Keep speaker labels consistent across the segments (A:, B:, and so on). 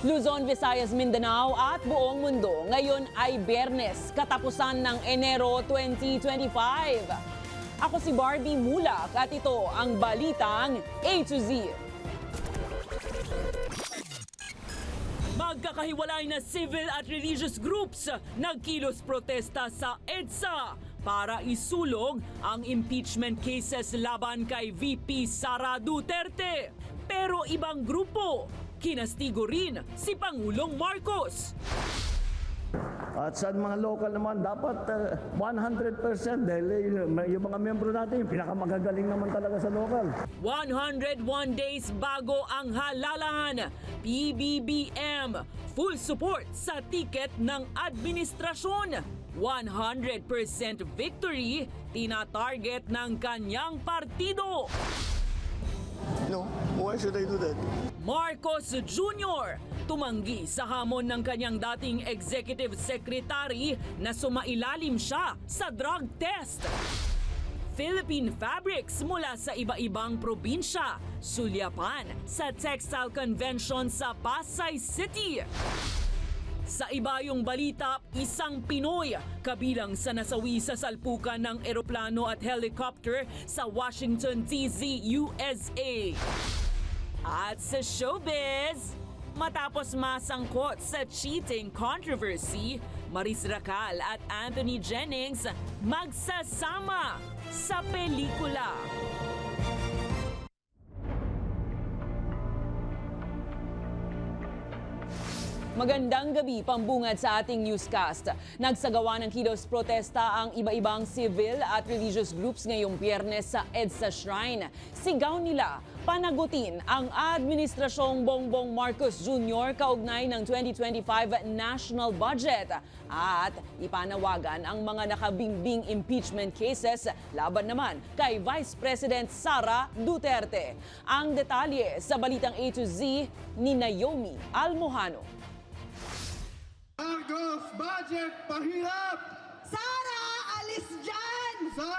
A: Luzon, Visayas, Mindanao at buong mundo. Ngayon ay Biyernes, katapusan ng Enero 2025. Ako si Barbie Mulak at ito ang balitang A to Z. Magkakahiwalay na civil at religious groups nagkilos protesta sa EDSA para isulong ang impeachment cases laban kay VP Sara Duterte. Pero ibang grupo, kinastigo rin si Pangulong Marcos.
B: At sa mga local naman, dapat 100% dahil yung mga membro natin, yung pinakamagagaling naman talaga sa local. 101
A: days bago ang halalan, PBBM, full support sa tiket ng administrasyon. 100% victory, tinatarget ng kanyang partido.
B: No, why should I do that?
A: Marcos Jr. tumanggi sa hamon ng kanyang dating executive secretary na sumailalim siya sa drug test. Philippine fabrics mula sa iba-ibang probinsya, sulyapan sa Textile Convention sa Pasay City. Sa ibayong balita, isang Pinoy kabilang sa nasawi sa salpukan ng eroplano at helicopter sa Washington, D.C., USA. At sa showbiz, matapos masangkot sa cheating controversy, Maris Racal at Anthony Jennings magsasama sa pelikula. Magandang gabi, pambungad sa ating newscast. Nagsagawa ng kilos protesta ang iba-ibang civil at religious groups ngayong Biyernes sa EDSA Shrine. Sigaw nila, panagutin ang Administrasyong Bongbong Marcos Jr. kaugnay ng 2025 national budget at ipanawagan ang mga nakabimbing impeachment cases laban naman kay Vice President Sara Duterte. Ang detalye sa balitang A to Z ni Naomi Almojano.
C: Marcos budget pahirap!
D: Sara, alis dyan!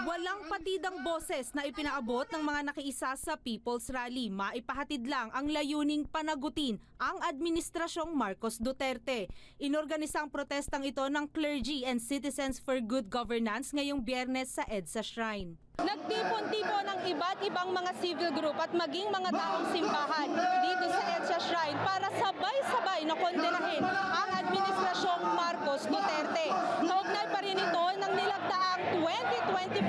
E: Walang patidang boses na ipinaabot ng mga nakiisa sa People's Rally. Maipahatid lang ang layuning panagutin ang Administrasyong Marcos Duterte. Inorganisa ang protestang ito ng Clergy and Citizens for Good Governance ngayong Biyernes sa EDSA Shrine.
D: Nagtipon-tipon ng iba't ibang mga civil group at maging mga taong simbahan dito sa EDSA Shrine para sabay-sabay na kondenahin ang Administrasyong Marcos Duterte. Kaugnay pa rin ito ng nilagdaang 2025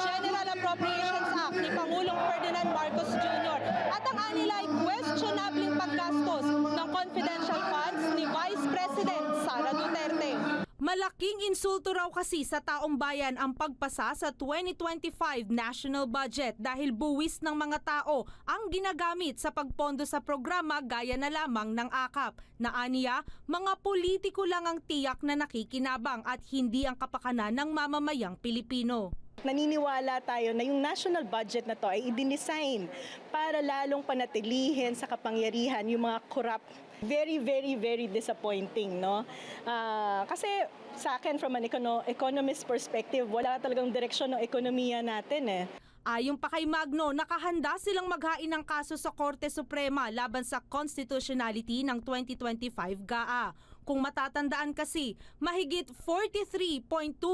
D: General Appropriations Act ni Pangulong Ferdinand Marcos Jr. at ang anilay questionabling paggastos ng confidential funds ni Vice President Sara Duterte.
E: Malaking insulto raw kasi sa taong bayan ang pagpasa sa 2025 national budget dahil buwis ng mga tao ang ginagamit sa pagpondo sa programa gaya na lamang ng AKAP. Na aniya, mga politiko lang ang tiyak na nakikinabang at hindi ang kapakanan ng mamamayang Pilipino.
F: Naniniwala tayo na yung national budget na to ay i-design para lalong panatilihin sa kapangyarihan yung mga corrupt. Very, very, very disappointing, no? Kasi sa akin, from an economist perspective, wala talagang direksyon ng ekonomiya natin eh.
E: Ayon pa kay Magno, nakahanda silang maghain ng kaso sa Korte Suprema laban sa constitutionality ng 2025 GAA. Kung matatandaan kasi, mahigit 43.2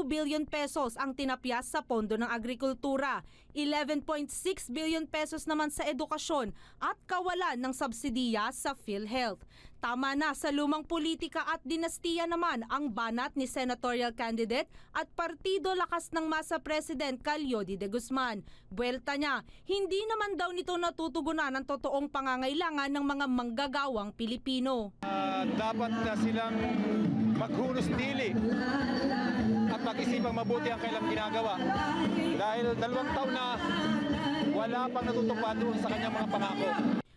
E: billion pesos ang tinapyas sa pondo ng agrikultura, 11.6 billion pesos naman sa edukasyon at kawalan ng subsidiya sa PhilHealth. Tama na sa lumang politika at dinastiya naman ang banat ni senatorial candidate at partido lakas ng masa President Calyodi de Guzman. Buwelta niya, hindi naman daw nito natutugunan ang totoong pangangailangan ng mga manggagawang Pilipino.
G: Dapat na silang maghunos dili at mag-isipang mabuti ang kailang ginagawa. Dahil 2 taon na wala pang natutupad doon sa kanyang mga pangako.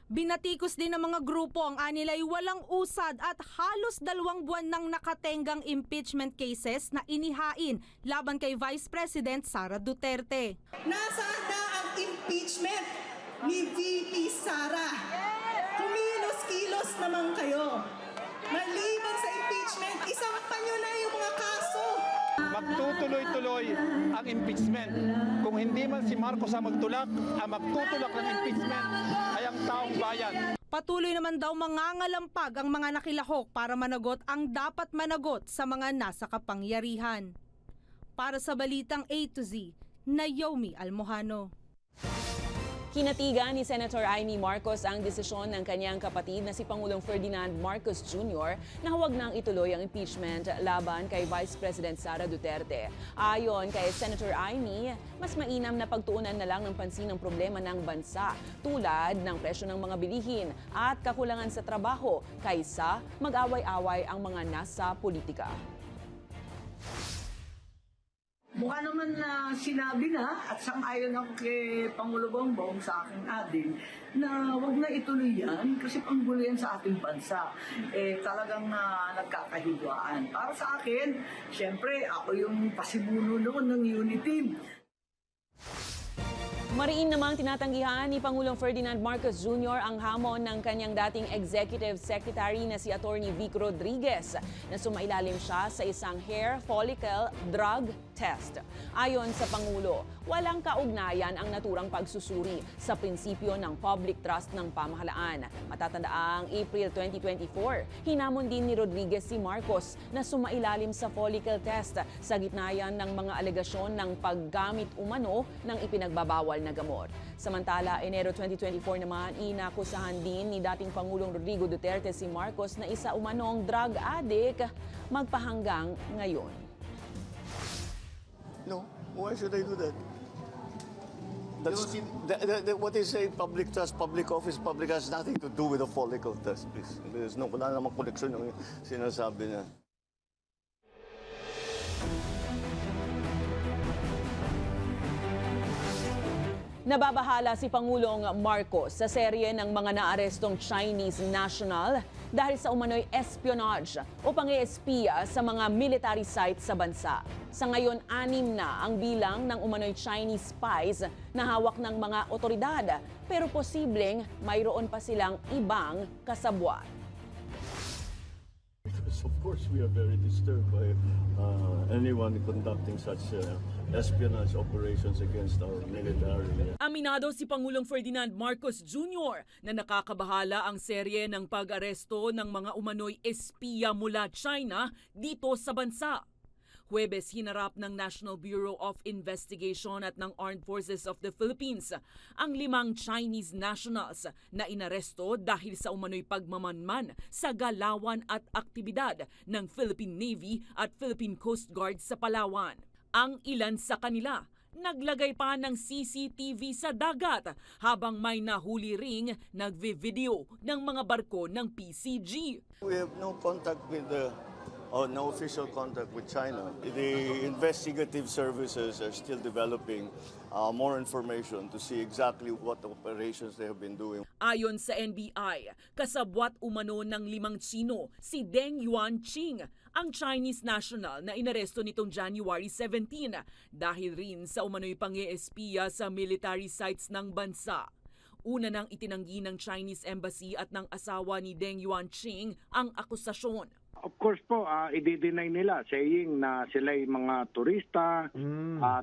E: Binatikos din ng mga grupo ang anilay walang usad at halos 2 buwan nang nakatenggang impeachment cases na inihain laban kay Vice President Sara Duterte.
D: Nasaan na ang impeachment ni VP Sara? Kumilos-kilos naman kayo. Maliban sa impeachment, isampan nyo na yung mga kaso.
G: Magtutuloy-tuloy ang impeachment. Kung hindi man si Marcos ang magtulak, ang magtutulak ng impeachment ay ang taong bayan.
E: Patuloy naman daw mangangalampag ang mga nakilahok para managot ang dapat managot sa mga nasa kapangyarihan. Para sa Balitang A to Z, Naomi Almojano.
A: Kinatigan ni Senator Amy Marcos ang desisyon ng kanyang kapatid na si Pangulong Ferdinand Marcos Jr. na huwag nang ituloy ang impeachment laban kay Vice President Sara Duterte. Ayon kay Senator Amy, mas mainam na pagtuunan na lang ng pansin ang problema ng bansa tulad ng presyo ng mga bilihin at kakulangan sa trabaho kaysa mag-away-away ang mga nasa politika.
H: Mukha naman na sinabi na at sang-ayon ako kay Pangulo Bongbong sa aking ading na wag na ituloy yan kasi panggulo yan sa ating bansa. Talagang nagkakahigwaan. Para sa akin, syempre ako yung pasimuno noon ng Unity.
A: Mariin namang tinatanggihan ni Pangulong Ferdinand Marcos Jr. ang hamon ng kanyang dating Executive Secretary na si Attorney Vic Rodriguez na sumailalim siya sa isang hair follicle drug test. Ayon sa Pangulo, walang kaugnayan ang naturang pagsusuri sa prinsipyo ng public trust ng pamahalaan. Matatandaang April 2024, hinamon din ni Rodriguez si Marcos na sumailalim sa follicle test sa gitna yan ng mga alegasyon ng paggamit umano ng ipinagbabawal na gamot. Samantala, Enero 2024 naman, inakusahan din ni dating Pangulong Rodrigo Duterte si Marcos na isa umanong drug addict magpahanggang ngayon.
B: No, why should I do that? What is a public trust, public office, public has nothing to do with a follicle test, please. Wala namang koneksyon yung sinasabi niya.
A: Nababahala si Pangulong Marcos sa serye ng mga naarestong Chinese national dahil sa umano'y espionage o pang-eespiya sa mga military sites sa bansa. Sa ngayon, 6 na ang bilang ng umano'y Chinese spies na hawak ng mga otoridad, pero posibleng mayroon pa silang ibang kasabwat.
I: Of course, we are very disturbed by anyone conducting such espionage operations against our military.
A: Aminado si Pangulong Ferdinand Marcos Jr. na nakakabahala ang serye ng pag-aresto ng mga umano'y espiya mula China dito sa bansa. Huwebes, hinarap ng National Bureau of Investigation at ng Armed Forces of the Philippines ang 5 Chinese nationals na inaresto dahil sa umano'y pagmamanman sa galawan at aktibidad ng Philippine Navy at Philippine Coast Guard sa Palawan. Ang ilan sa kanila naglagay pa ng CCTV sa dagat habang may nahuli ring nagvi-video ng mga barko ng PCG.
B: We have no contact with no official contact with China. The investigative services are still developing more information to see exactly what operations they have been doing.
A: Ayon sa NBI, kasabwat umano ng 5 Tsino si Deng Yuanqing, ang Chinese national na inaresto nitong January 17 dahil rin sa umano'y pang-eespiya sa military sites ng bansa. Una nang itinanggi ng Chinese Embassy at ng asawa ni Deng Yuanqing ang akusasyon.
J: Of course po, i-deny nila saying na sila'y mga turista.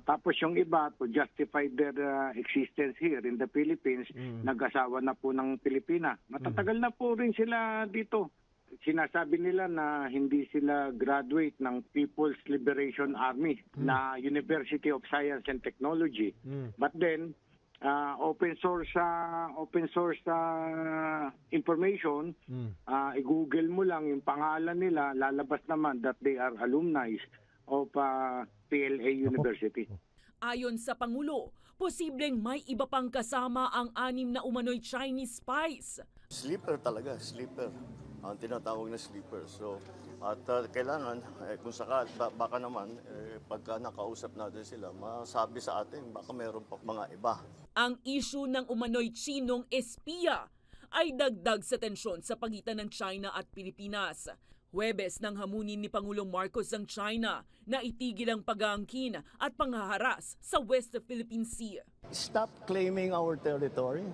J: Tapos yung iba, to justify their existence here in the Philippines, nag-asawa na po ng Pilipina. Matatagal na po rin sila dito. Sinasabi nila na hindi sila graduate ng People's Liberation Army na University of Science and Technology. But then, open source information, i-google mo lang yung pangalan nila, lalabas naman that they are alumni of PLA University.
A: Ayon sa Pangulo, posibleng may iba pang kasama ang 6 na umano'y Chinese spies.
B: Sleeper talaga, sleeper. Ang tinatawag na sleeper. So, at kailangan, kung sakal, baka naman, pagka nakausap natin sila, masabi sa atin, baka meron pa mga iba.
A: Ang issue ng umano'y Chinong espiya ay dagdag sa tensyon sa pagitan ng China at Pilipinas. Huwebes nang hamunin ni Pangulong Marcos ang China na itigil ang pag-aangkin at panghaharas sa West Philippine Sea.
B: Stop claiming our territory.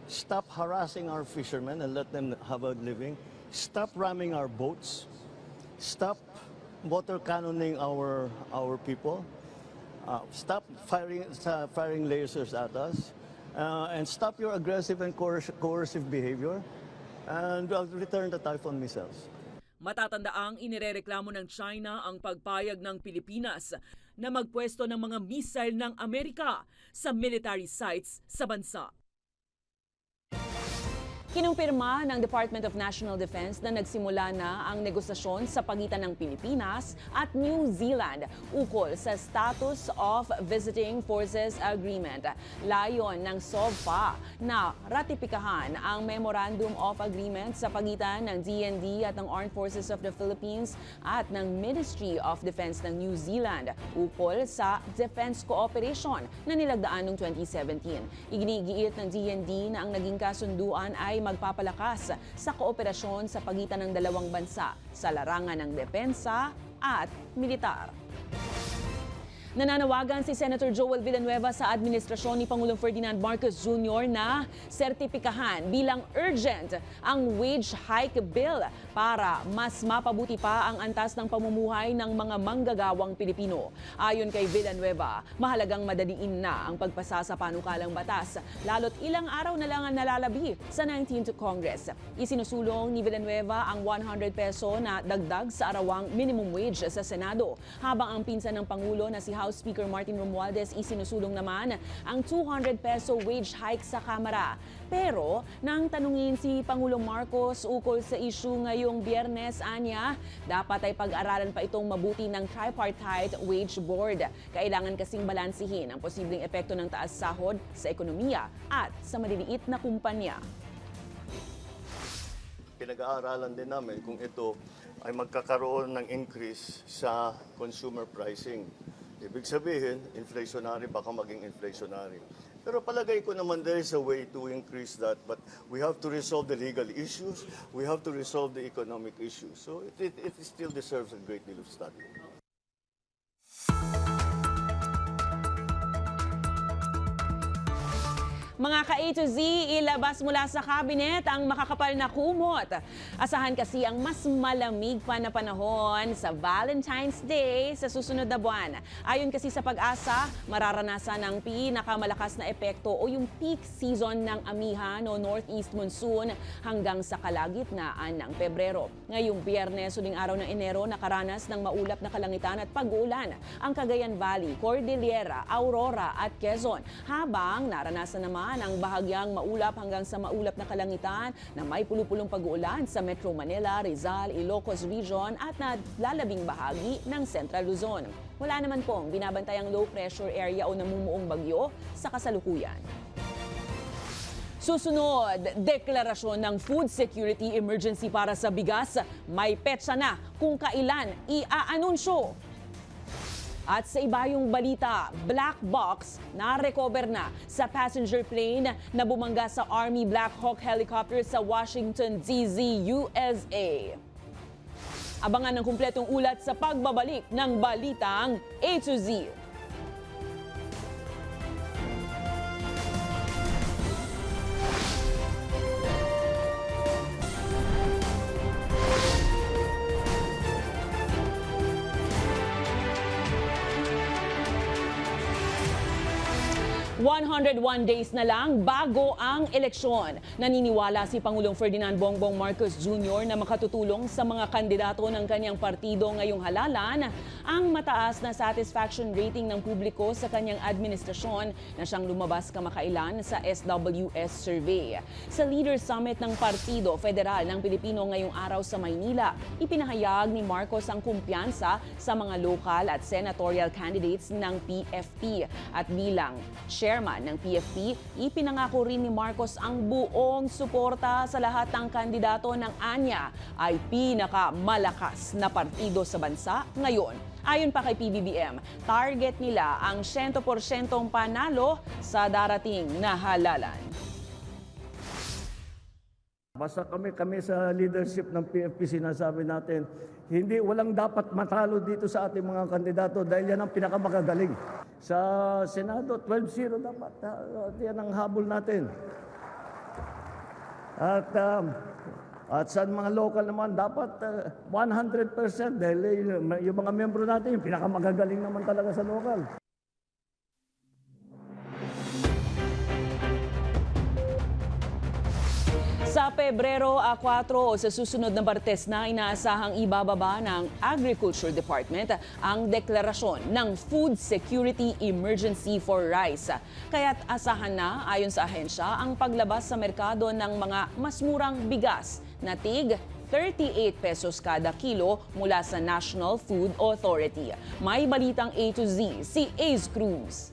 B: Stop harassing our fishermen and let them have a living. Stop ramming our boats. Stop water cannoning our people. Stop firing lasers at us. And stop your aggressive and coercive behavior. and we'll return the Typhoon missiles.
A: Matatandaang inirereklamo ng China ang pagpayag ng Pilipinas na magpwesto ng mga missile ng Amerika sa military sites sa bansa.
K: Kinumpirma ng Department of National Defense na nagsimula na ang negosasyon sa pagitan ng Pilipinas at New Zealand ukol sa Status of Visiting Forces Agreement. Layon ng SOVPA na ratipikahan ang Memorandum of Agreement sa pagitan ng DND at ng Armed Forces of the Philippines at ng Ministry of Defense ng New Zealand ukol sa defense cooperation na nilagdaan noong 2017. Iginigiit ng DND na ang naging kasunduan ay magpapalakas sa kooperasyon sa pagitan ng dalawang bansa sa larangan ng depensa at militar. Nananawagan si Senator Joel Villanueva sa administrasyon ni Pangulong Ferdinand Marcos Jr. na sertipikahan bilang urgent ang wage hike bill para mas mapabuti pa ang antas ng pamumuhay ng mga manggagawang Pilipino. Ayon kay Villanueva, mahalagang madaliin na ang pagpasa sa panukalang batas, lalo't ilang araw na lang ang nalalabi sa 19th Congress. Isinusulong ni Villanueva ang 100 peso na dagdag sa arawang minimum wage sa Senado, habang ang pinsan ng Pangulo na si House Speaker Martin Romualdez isinusulong naman ang 200 peso wage hike sa Kamara. Pero nang tanungin si Pangulong Marcos ukol sa issue ngayong Biyernes, anya, dapat ay pag-aralan pa itong mabuti ng Tripartite Wage Board. Kailangan kasing balansihin ang posibleng epekto ng taas sahod sa ekonomiya at sa maliliit na kumpanya.
B: Pinag-aaralan din namin kung ito ay magkakaroon ng increase sa consumer pricing. Ibig sabihin, inflationary, baka maging inflationary. Pero palagay ko naman there is a way to increase that, but we have to resolve the legal issues, we have to resolve the economic issues. So it still deserves a great deal of study.
K: Mga ka-A to Z, ilabas mula sa kabinet ang makakapal na kumot. Asahan kasi ang mas malamig pa na panahon sa Valentine's Day sa susunod na buwan. Ayon kasi sa Pag-asa, mararanasan ang pinakamalakas na epekto o yung peak season ng amihan o northeast monsoon hanggang sa kalagitnaan ng Pebrero. Ngayong Biyernes, huling araw ng Enero, nakaranas ng maulap na kalangitan at pag-uulan ang Cagayan Valley, Cordillera, Aurora at Quezon, habang naranasan naman ang bahagyang maulap hanggang sa maulap na kalangitan na may pulupulong pag-uulan sa Metro Manila, Rizal, Ilocos Region at nalalabing bahagi ng Central Luzon. Wala naman pong binabantayang low pressure area o namumuong bagyo sa kasalukuyan. Susunod, deklarasyon ng food security emergency para sa bigas. May petsa na kung kailan i-aanunsyo. At sa ibayong balita, black box na-recover na sa passenger plane na bumangga sa Army Black Hawk helicopter sa Washington, D.C., USA. Abangan ang kumpletong ulat sa pagbabalik ng Balitang A to Z. 101 days na lang bago ang eleksyon. Naniniwala si Pangulong Ferdinand Bongbong Marcos Jr. na makatutulong sa mga kandidato ng kanyang partido ngayong halalan ang mataas na satisfaction rating ng publiko sa kanyang administrasyon na siyang lumabas kamakailan sa SWS survey. Sa Leader Summit ng Partido Federal ng Pilipino ngayong araw sa Maynila, ipinahayag ni Marcos ang kumpiyansa sa mga lokal at senatorial candidates ng PFP. At bilang chairman ng PFP, ipinangako rin ni Marcos ang buong suporta sa lahat ng kandidato ng ANYA ay pinakamalakas na partido sa bansa ngayon. Ayon pa kay PBBM, target nila ang 100% panalo sa darating na halalan.
B: Basta kami sa leadership ng PFP sinasabi natin, walang dapat matalo dito sa ating mga kandidato dahil yan ang pinakamagagaling. Sa Senado, 12-0 dapat. Yan ang habol natin. At sa mga local naman, dapat 100% dahil yung mga membro natin, yung pinakamagagaling naman talaga sa local.
K: Sa Sa Pebrero 4 o sa susunod na Martes na inaasahang ibababa ng Agriculture Department ang deklarasyon ng Food Security Emergency for Rice. Kaya't asahan na ayon sa ahensya ang paglabas sa merkado ng mga mas murang bigas na tig 38 pesos kada kilo mula sa National Food Authority. May balitang A to Z si Ace Cruz.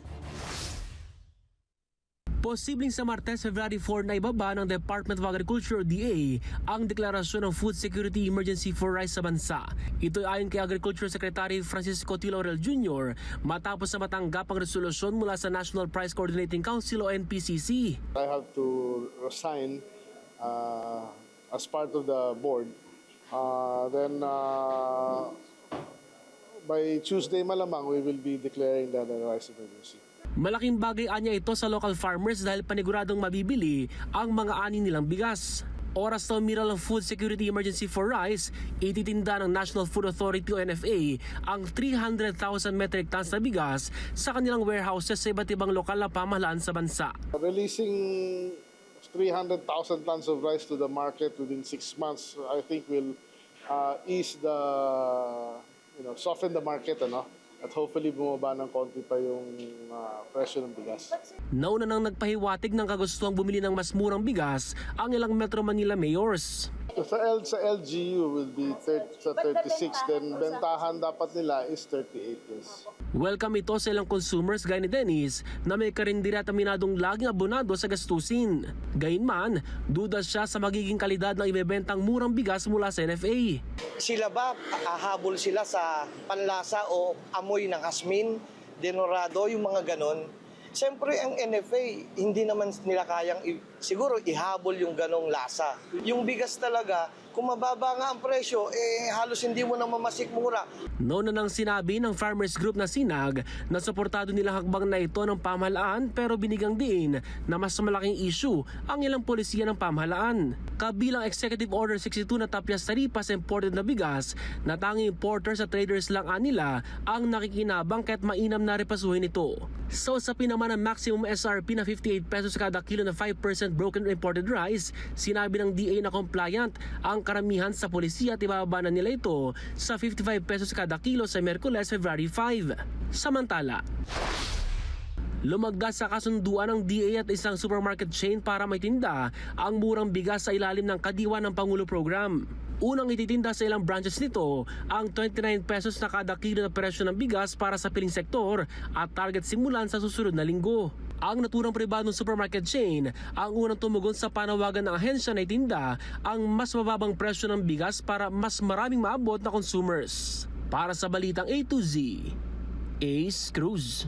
L: Posibleng sa Martes, February 4 na ibaba ng Department of Agriculture o DA ang deklarasyon ng Food Security Emergency for Rice sa bansa. Ito ay ayon kay Agriculture Secretary Francisco T. Laurel Jr. matapos na matanggap ang resolusyon mula sa National Price Coordinating Council o NPCC.
C: I have to resign as part of the board. Then by Tuesday malamang we will be declaring the rice emergency.
L: Malaking bagay anya ito sa local farmers dahil paniguradong mabibili ang mga ani nilang bigas. Oras na umiral ang Food Security Emergency for Rice, ititinda ng National Food Authority o NFA ang 300,000 metric tons na bigas sa kanilang warehouses sa iba't ibang lokal na pamahalaan sa bansa.
C: Releasing 300,000 tons of rice to the market within 6 months, I think will ease the, soften the market, at hopefully bumaba ng konti pa yung presyo ng bigas.
L: Nauna nang nagpahiwatig ng kagustuhang bumili ng mas murang bigas ang ilang Metro Manila mayors.
C: Sa LGU will be 36, then bentahan dapat nila is 38 years.
L: Welcome ito sa ilang consumers gaya ni Dennis na may karindira at aminadong laging abonado sa gastusin. Gayunman, duda siya sa magiging kalidad ng ibebentang murang bigas mula sa NFA.
M: Sila ba, hahabol sila sa panlasa o amoy ng asmin, denorado, yung mga ganon? Siyempre, ang NFA, hindi naman nila kayang siguro ihabol yung ganong lasa. Yung bigas talaga, kung mababa nga ang presyo, halos hindi mo na mamasik mura.
L: Noon na nang sinabi ng farmers group na Sinag na suportado nilang hakbang na ito ng pamahalaan pero binigang din na mas malaking issue ang ilang polisiya ng pamahalaan. Kabilang Executive Order 62 na tapyas taripa sa imported na bigas na tanging importers at traders lang nila ang nakikinabang kahit mainam na repasuhin ito. Sa usapin naman ang maximum SRP na 58 pesos kada kilo na 5% broken imported rice, sinabi ng DA na compliant ang karamihan sa polisiya at ibababa na nila ito sa 55 pesos kada kilo sa Miyerkules, February 5. Samantala, lumagda sa kasunduan ng DA at isang supermarket chain para maitinda ang murang bigas sa ilalim ng Kadiwa ng Pangulo program. Unang ititinda sa ilang branches nito ang 29 pesos na kada kilo na presyo ng bigas para sa piling sektor at target simulan sa susunod na linggo. Ang naturang pribadong supermarket chain ang unang tumugon sa panawagan ng ahensya na itinda ang mas mababang presyo ng bigas para mas maraming maabot na consumers. Para sa Balitang A to Z, Ace Cruz.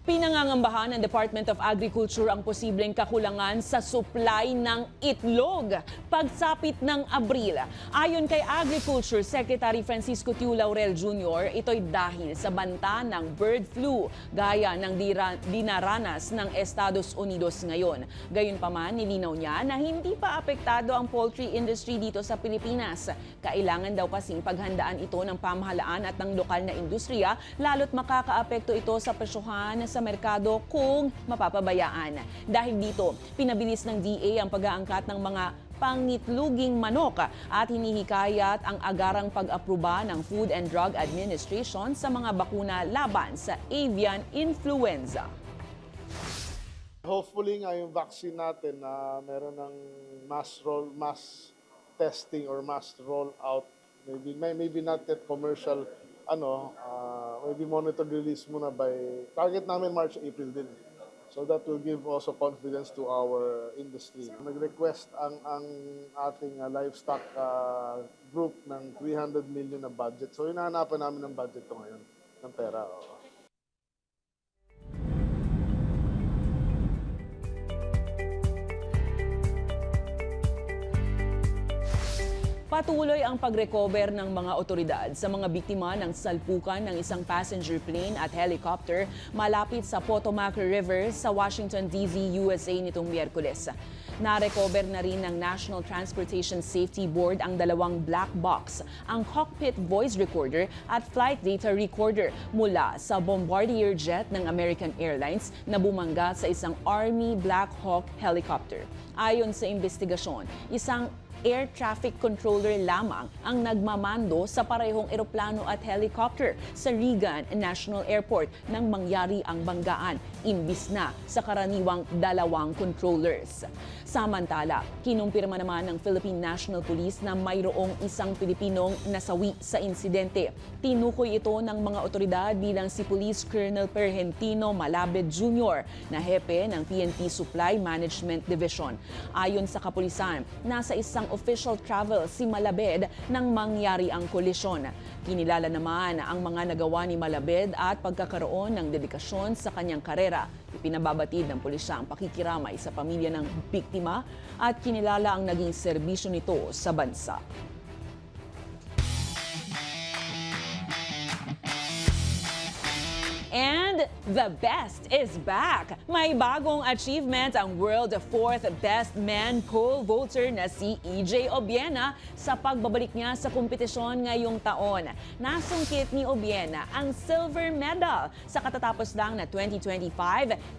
K: Pinangangambahan ng Department of Agriculture ang posibleng kakulangan sa supply ng itlog pagsapit ng Abril. Ayon kay Agriculture Secretary Francisco T. Laurel Jr., ito'y dahil sa banta ng bird flu gaya ng dinaranas ng Estados Unidos ngayon. Gayunpaman, nilinaw niya na hindi pa apektado ang poultry industry dito sa Pilipinas. Kailangan daw kasing paghandaan ito ng pamahalaan at ng lokal na industriya, lalo't makakaapekto ito sa presyohan sa merkado kung mapapabayaan. Dahil dito, pinabilis ng DA ang pag-aangkat ng mga pangitluging manok at hinihikayat ang agarang pag-aproba ng Food and Drug Administration sa mga bakuna laban sa avian influenza.
C: Hopefully nga yung vaccine natin na meron ng mass testing or mass roll out, maybe not yet commercial, maybe monitor release muna by target namin March, April din. So that will give also confidence to our industry. Nag-request ang ating livestock group ng 300 million na budget. So hinahanapan namin ng budget to ngayon, ng pera.
K: Patuloy ang pag-recover ng mga otoridad sa mga biktima ng salpukan ng isang passenger plane at helicopter malapit sa Potomac River sa Washington, D.C., USA nitong Miyerkules. Na-recover na rin ng National Transportation Safety Board ang dalawang black box, ang cockpit voice recorder at flight data recorder mula sa Bombardier jet ng American Airlines na bumangga sa isang Army Black Hawk helicopter. Ayon sa investigasyon, isang air traffic controller lamang ang nagmamando sa parehong eroplano at helicopter sa Reagan National Airport nang mangyari ang banggaan, imbis na sa karaniwang 2 controllers. Samantala, kinumpirma naman ng Philippine National Police na mayroong isang Pilipinong nasawi sa insidente. Tinukoy ito ng mga otoridad bilang si Police Colonel Pergentino Malabed Jr. na hepe ng PNP Supply Management Division. Ayon sa kapulisan, nasa isang official travel si Malabed nang mangyari ang kolisyon. Kinilala naman ang mga nagawa ni Malabed at pagkakaroon ng dedikasyon sa kanyang karera. Ipinababatid ng pulisya ang pakikiramay sa pamilya ng biktima at kinilala ang naging serbisyo nito sa bansa. And the best is back! May bagong achievement ang world 4th best man pole vaulter na si EJ Obiena sa pagbabalik niya sa kompetisyon ngayong taon. Nasungkit ni Obiena ang silver medal sa katatapos lang na 2025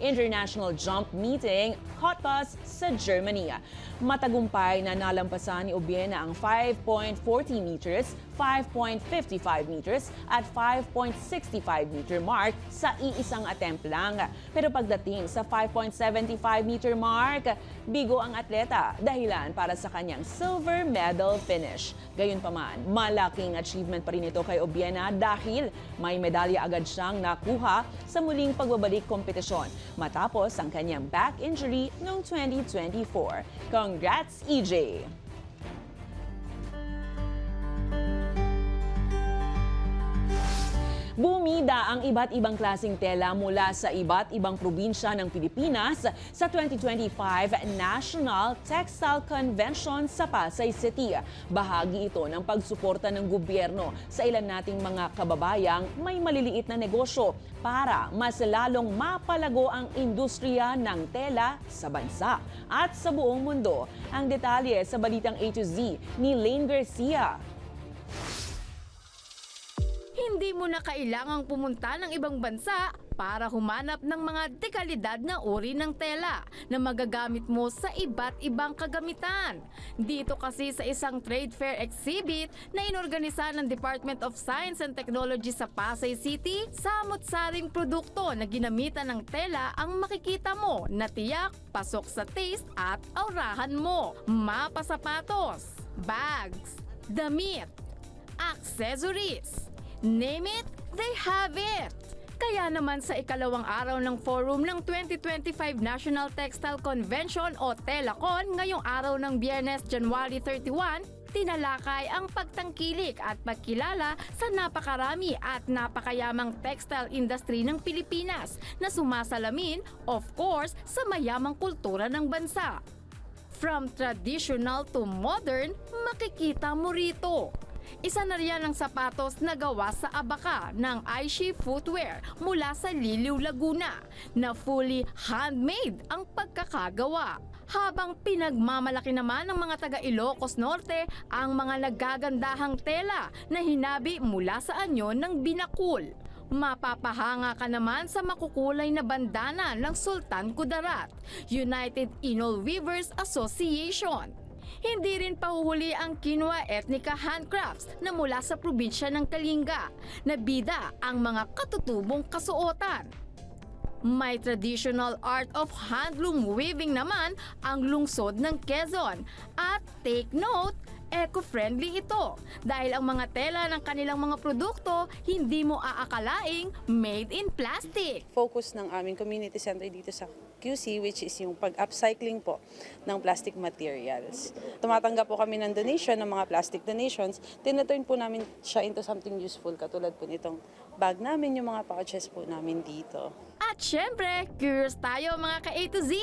K: International Jump Meeting Cottbus sa Germany. Matagumpay na nalampasan ni Obiena ang 5.40 meters, 5.55 meters at 5.65 meter mark sa iisang attempt lang. Pero pagdating sa 5.75 meter mark, bigo ang atleta dahilan para sa kanyang silver medal finish. Gayunpaman, malaking achievement pa rin ito kay Obiena dahil may medalya agad siyang nakuha sa muling pagbabalik kompetisyon matapos ang kanyang back injury noong 2024. Congrats, EJ! Bumida ang iba't ibang klaseng tela mula sa iba't ibang probinsya ng Pilipinas sa 2025 National Textile Convention sa Pasay City. Bahagi ito ng pagsuporta ng gobyerno sa ilan nating mga kababayang may maliliit na negosyo para mas lalong mapalago ang industriya ng tela sa bansa at sa buong mundo. Ang detalye sa balitang A to Z ni Lane Garcia.
N: Hindi mo na kailangang pumunta ng ibang bansa para humanap ng mga dekalidad na uri ng tela na magagamit mo sa iba't ibang kagamitan. Dito kasi sa isang trade fair exhibit na inorganisa ng Department of Science and Technology sa Pasay City, samot-saring produkto na ginamitan ng tela ang makikita mo na tiyak, pasok sa taste at aurahan mo. Mapasapatos, bags, damit, accessories. Name it, they have it! Kaya naman sa ikalawang araw ng forum ng 2025 National Textile Convention o TELACON ngayong araw ng Biyernes, January 31, tinalakay ang pagtangkilik at pagkilala sa napakarami at napakayamang textile industry ng Pilipinas na sumasalamin, of course, sa mayamang kultura ng bansa. From traditional to modern, makikita mo rito. Isa na riyan ang sapatos na gawa sa abaka ng Aishi Footwear mula sa Liliw, Laguna na fully handmade ang pagkakagawa. Habang pinagmamalaki naman ng mga taga Ilocos Norte ang mga nagagandahang tela na hinabi mula sa anyo ng Binakul. Mapapahanga ka naman sa makukulay na bandana ng Sultan Kudarat, United Inol Weavers Association. Hindi rin pahuhuli ang Quinoa Ethnica Handcrafts na mula sa probinsya ng Kalinga, na bida ang mga katutubong kasuotan. May traditional art of handloom weaving naman ang lungsod ng Quezon. At take note, eco-friendly ito dahil ang mga tela ng kanilang mga produkto hindi mo aakalaing made in plastic.
O: Focus ng aming community center dito sa QC, which is yung pag-upcycling po ng plastic materials. Tumatanggap po kami ng donation, ng mga plastic donations. Tinaturn po namin siya into something useful, katulad po nitong bag namin, yung mga pouches po namin dito.
N: At syempre, curious tayo mga ka-A to Z,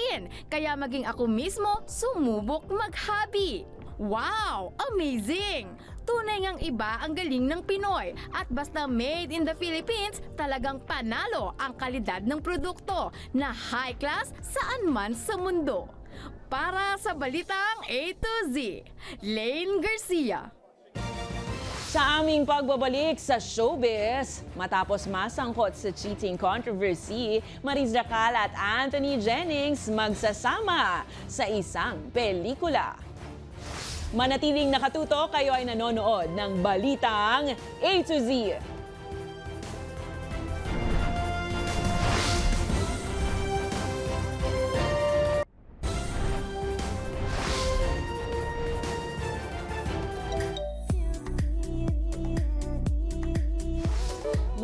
N: kaya maging ako mismo sumubok mag-hobby. Wow! Amazing! Tunay ngang iba ang galing ng Pinoy at basta made in the Philippines, talagang panalo ang kalidad ng produkto na high class saan man sa mundo. Para sa Balitang A to Z, Lane Garcia.
K: Sa aming pagbabalik sa showbiz, matapos masangkot sa cheating controversy, Mariz Racal at Anthony Jennings magsasama sa isang pelikula. Manatiling nakatutok, kayo ay nanonood ng Balitang A to Z.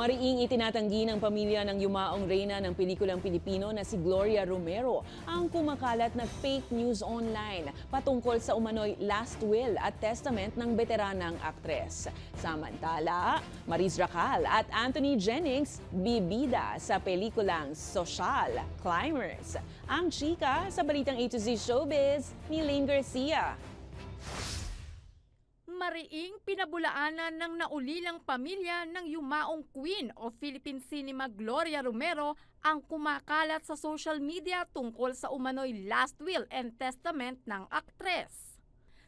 K: Mariing itinatanggi ng pamilya ng yumaong reyna ng pelikulang Pilipino na si Gloria Romero ang kumakalat na fake news online patungkol sa umano'y last will at testament ng veteranang aktres. Samantala, Mariz Racal at Anthony Jennings bibida sa pelikulang Social Climbers. Ang chika sa Balitang A to Z Showbiz ni Lane Garcia.
N: Mariing pinabulaanan ng naulilang pamilya ng yumaong queen o Philippine cinema Gloria Romero ang kumakalat sa social media tungkol sa umano'y last will and testament ng aktres.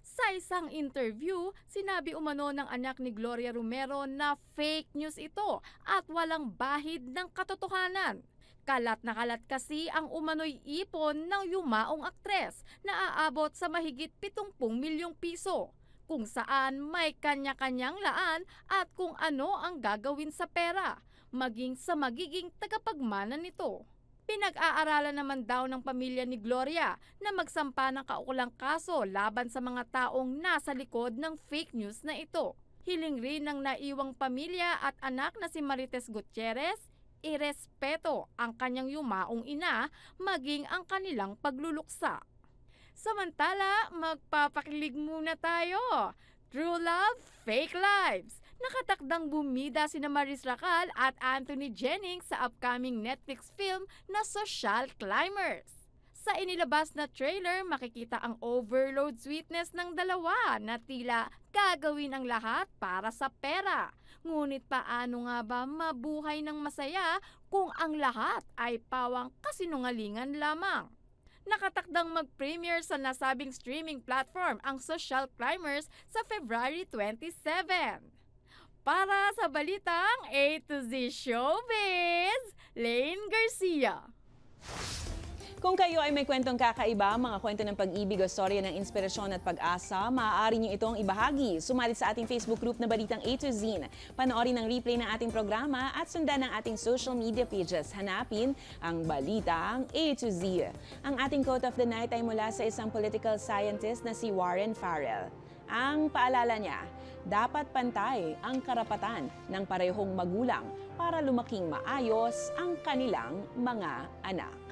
N: Sa isang interview, sinabi umano ng anak ni Gloria Romero na fake news ito at walang bahid ng katotohanan. Kalat na kalat kasi ang umano'y ipon ng yumaong aktres na aabot sa mahigit 70 milyong piso. Kung saan may kanya-kanyang laan at kung ano ang gagawin sa pera, maging sa magiging tagapagmana nito. Pinag-aaralan naman daw ng pamilya ni Gloria na magsampa ng kaukulang kaso laban sa mga taong nasa likod ng fake news na ito. Hiling rin ng naiwang pamilya at anak na si Marites Gutierrez, irespeto ang kanyang yumaong ina maging ang kanilang pagluluksa. Samantala, magpapakilig muna tayo. True Love, Fake Lives. Nakatakdang bumida sina Mariz Racal at Anthony Jennings sa upcoming Netflix film na Social Climbers. Sa inilabas na trailer, makikita ang overload sweetness ng dalawa na tila gagawin ang lahat para sa pera. Ngunit paano nga ba mabuhay ng masaya kung ang lahat ay pawang kasinungalingan lamang? Nakatakdang mag-premiere sa nasabing streaming platform ang Social Climbers sa February 27. Para sa Balitang A to Z Showbiz, Lane Garcia.
K: Kung kayo ay may kwentong kakaiba, mga kwento ng pag-ibig o storya ng inspirasyon at pag-asa, maaari niyo itong ibahagi. Sumali sa ating Facebook group na Balitang A to Z. Panoorin ang replay ng ating programa at sundan ang ating social media pages. Hanapin ang Balitang A to Z. Ang ating quote of the night ay mula sa isang political scientist na si Warren Farrell. Ang paalala niya, dapat pantay ang karapatan ng parehong magulang para lumaking maayos ang kanilang mga anak.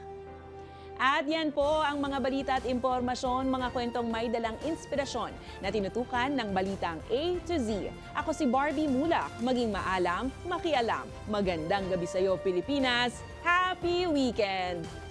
K: At yan po ang mga balita at impormasyon, mga kwentong may dalang inspirasyon na tinutukan ng Balitang A to Z. Ako si Barbie Mulak, maging maalam, makialam. Magandang gabi sa iyo, Pilipinas. Happy weekend!